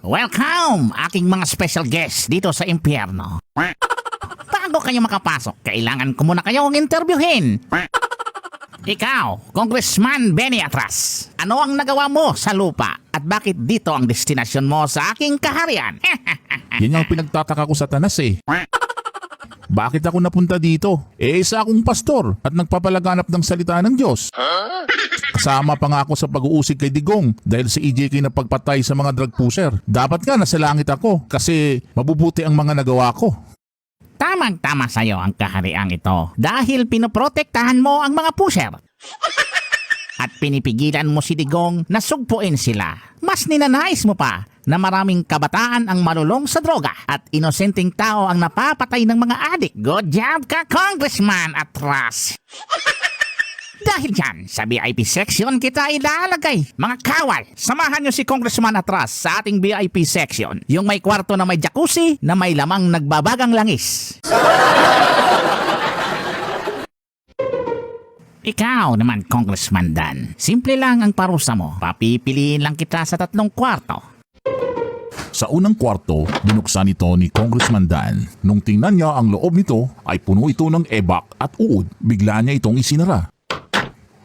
Welcome, aking mga special guest dito sa impyerno. Bago kayo makapasok, kailangan ko muna kayong interviewin. Ikaw, Congressman Benny Atras, ano ang nagawa mo sa lupa at bakit dito ang destinasyon mo sa aking kaharian? Yan yung pinagtataka ko sa Tanas eh. Bakit ako napunta dito? Isa akong pastor at nagpapalaganap ng salita ng Diyos. Kasama pa nga ako sa pag-uusig kay Digong dahil si EJK na pagpatay sa mga drug pusher. Dapat nga nasa langit ako kasi mabubuti ang mga nagawa ko. Tamang-tama sa'yo ang kahariang ito dahil pinoprotektahan mo ang mga pusher. At pinipigilan mo si Digong na sugpuin sila. Mas ninanais mo pa na maraming kabataan ang malulong sa droga at inosenteng tao ang napapatay ng mga adik. Good job ka, Congressman Atras! Dahil dyan, sa VIP section kita ilalagay. Mga kawal, samahan nyo si Congressman Atras sa ating VIP section. Yung may kwarto na may jacuzzi na may lamang nagbabagang langis. Ikaw naman, Congressman Dan. Simple lang ang parusa mo. Papipiliin lang kita sa 3 kwarto. Sa unang kwarto, binuksan ito ni Congressman Dan. Nung tingnan niya ang loob nito ay puno ito ng ebak at uod. Bigla niya itong isinara.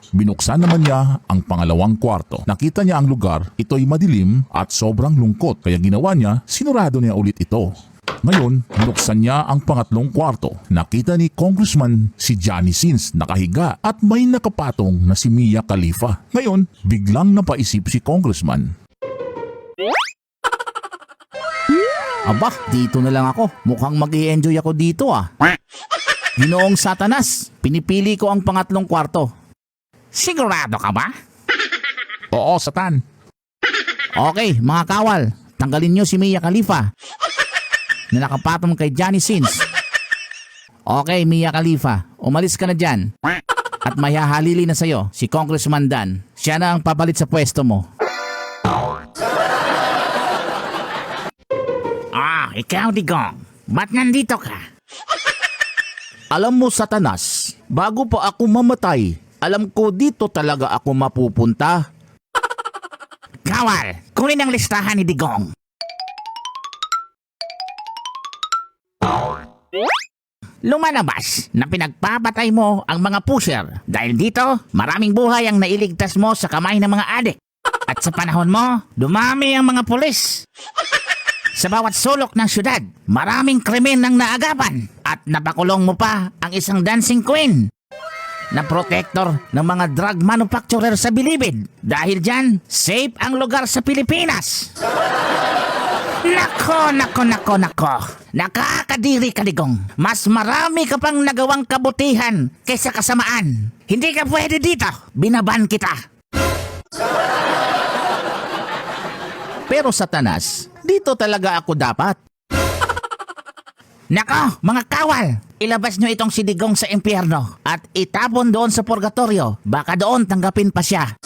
Binuksan naman niya ang pangalawang kwarto. Nakita niya ang lugar, ito'y madilim at sobrang lungkot. Kaya ginawa niya, sinurado niya ulit ito. Ngayon, binuksan niya ang pangatlong kwarto. Nakita ni Congressman si Johnny Sins nakahiga at may nakapatong na si Mia Khalifa. Ngayon, biglang napaisip si Congressman. Aba, dito na lang ako. Mukhang mag-i-enjoy ako dito ah. Ginoong Satanas, pinipili ko ang pangatlong kwarto. Sigurado ka ba? Oo, Satan. Okay, mga kawal, tanggalin nyo si Mia Khalifa na nakapatong kay Johnny Sins. Okay, Mia Khalifa, umalis ka na dyan. At may hahalili na sa'yo si Congressman Dan. Siya na ang papalit sa pwesto mo. Ikaw, Digong. Ba't nandito ka? Alam mo, Satanas, bago pa ako mamatay, alam ko dito talaga ako mapupunta. Kawal, kunin ang listahan ni Digong. Lumalabas na pinagpapatay mo ang mga pusher dahil dito maraming buhay ang nailigtas mo sa kamay ng mga adik. At sa panahon mo, dumami ang mga pulis. Sa bawat sulok ng syudad, maraming krimen ang naagapan at napakulong mo pa ang isang dancing queen na protector ng mga drug manufacturer sa Bilibid. Dahil dyan, safe ang lugar sa Pilipinas. Nako. Nakakadiri ka, Digong. Mas marami ka pang nagawang kabutihan kaysa kasamaan. Hindi ka pwede dito. Binaban kita. Pero Satanas, dito talaga ako dapat. Nako, mga kawal, ilabas nyo itong si Digong sa impyerno at itapon doon sa purgatorio. Baka doon tanggapin pa siya.